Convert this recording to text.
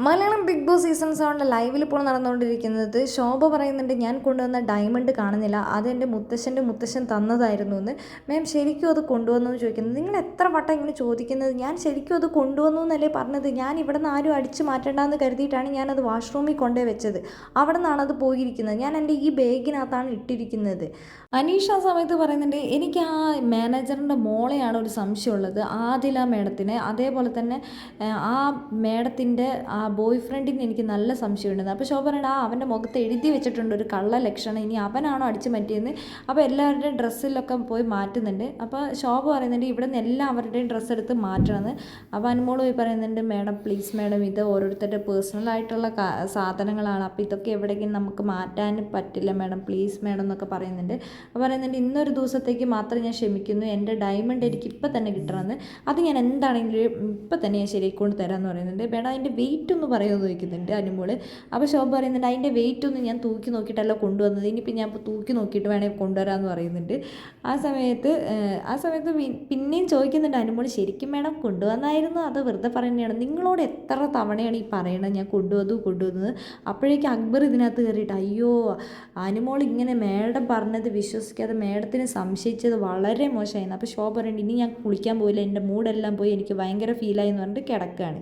Malayalam big boss season 7 ലൈവിൽ ഇപ്പോൾ നടന്നുകൊണ്ടിരിക്കുന്നത്. ശോഭ പറയുന്നുണ്ട്, ഞാൻ കൊണ്ടുവന്ന ഡയമണ്ട് കാണുന്നില്ല, അതെൻ്റെ മുത്തശ്ശൻ തന്നതായിരുന്നു എന്ന്. മാം ശരിക്കും അത് കൊണ്ടുവന്നു എന്ന് ചോദിക്കുന്നത്. നിങ്ങൾ എത്ര വട്ടം ഇങ്ങനെ ചോദിക്കുന്നത്? ഞാൻ ശരിക്കും അത് കൊണ്ടുവന്നു എന്നല്ലേ പറഞ്ഞത്. ഞാൻ ഇവിടെ നിന്ന് ആരും അടിച്ച് മാറ്റണ്ടെന്ന് കരുതിയിട്ടാണ് ഞാനത് വാഷ്റൂമിൽ കൊണ്ടേ വെച്ചത്. അവിടെ നിന്നാണ് അത് പോയിരിക്കുന്നത്. ഞാൻ എൻ്റെ ഈ ബാഗിനകത്താണ് ഇട്ടിരിക്കുന്നത്. അനീഷ ആ സമയത്ത് പറയുന്നുണ്ട്, എനിക്ക് ആ മാനേജറിൻ്റെ മോളെയാണ് ഒരു സംശയമുള്ളത്, ആദില മേഡത്തിന്. അതേപോലെ തന്നെ ആ മേഡത്തിൻ്റെ ആ ബോയ് ഫ്രണ്ടിന് എനിക്ക് നല്ല സംശയമുണ്ടെന്ന്. അപ്പോൾ ശോഭ പറയുന്നത്, അവൻ്റെ മുഖത്ത് എഴുതി വെച്ചിട്ടുണ്ട് ഒരു കള്ള ലക്ഷണം, ഇനി അവനാണോ അടിച്ചു മാറ്റിയെന്ന്. അപ്പോൾ എല്ലാവരുടെയും ഡ്രസ്സിലൊക്കെ പോയി മാറ്റുന്നുണ്ട്. അപ്പോൾ ശോഭ പറയുന്നുണ്ട്, ഇവിടെ നിന്ന് എല്ലാവരുടെയും ഡ്രസ്സ് എടുത്ത് മാറ്റണമെന്ന്. അപ്പോൾ അനുമോൾ പോയി പറയുന്നുണ്ട്, മേഡം പ്ലീസ് മേഡം, ഇത് ഓരോരുത്തരുടെ പേഴ്സണലായിട്ടുള്ള സാധനങ്ങളാണ്, അപ്പോൾ ഇതൊക്കെ എവിടേക്കും നമുക്ക് മാറ്റാൻ പറ്റില്ല മേഡം, പ്ലീസ് മേഡം എന്നൊക്കെ പറയുന്നുണ്ട്. അപ്പോൾ പറയുന്നുണ്ട്, ഇന്നൊരു ദിവസത്തേക്ക് മാത്രം ഞാൻ ക്ഷമിക്കുന്നു, എൻ്റെ ഡയമണ്ട് എനിക്ക് ഇപ്പം തന്നെ കിട്ടണമെന്ന്. അത് ഞാൻ എന്താണെങ്കിലും ഇപ്പം തന്നെ ഞാൻ ശരിയായിക്കൊണ്ട് തരാമെന്ന് പറയുന്നുണ്ട്. മേഡം അതിൻ്റെ വെയിറ്റ് ഒന്ന് പറയുമെന്ന് ചോദിക്കുന്നുണ്ട് അനുമോൾ. അപ്പോൾ ശോഭ പറയുന്നുണ്ട്, അതിൻ്റെ വെയിറ്റ് ഒന്നും ഞാൻ തൂക്കി നോക്കിയിട്ടല്ല കൊണ്ടുവന്നത്, ഇനിയിപ്പോൾ ഞാൻ ഇപ്പോൾ തൂക്കി നോക്കിയിട്ട് വേണമെങ്കിൽ കൊണ്ടുവരാമെന്ന് പറയുന്നുണ്ട്. ആ സമയത്ത് പിന്നെയും ചോദിക്കുന്നുണ്ട് അനുമോൾ, ശരിക്കും മേഡം കൊണ്ടുവന്നായിരുന്നു അത് വെറുതെ പറയുന്നതാണ്, നിങ്ങളോട് എത്ര തവണയാണ് ഈ പറയണത് ഞാൻ കൊണ്ടുവന്നത്. അപ്പോഴേക്കും അക്ബർ ഇതിനകത്ത് കയറിയിട്ട്, അയ്യോ അനുമോൾ ഇങ്ങനെ മേഡം പറഞ്ഞത് വിശ്വസിക്കാതെ മേഡത്തിന് സംശയിച്ചത് വളരെ മോശമായിരുന്നു. അപ്പോൾ ശോഭ പറയുന്നുണ്ട്, ഇനി ഞാൻ കുളിക്കാൻ പോയില്ല, എൻ്റെ മൂടെല്ലാം പോയി, എനിക്ക് ഭയങ്കര ഫീലായി എന്ന് പറഞ്ഞിട്ട് കിടക്കുകയാണ്.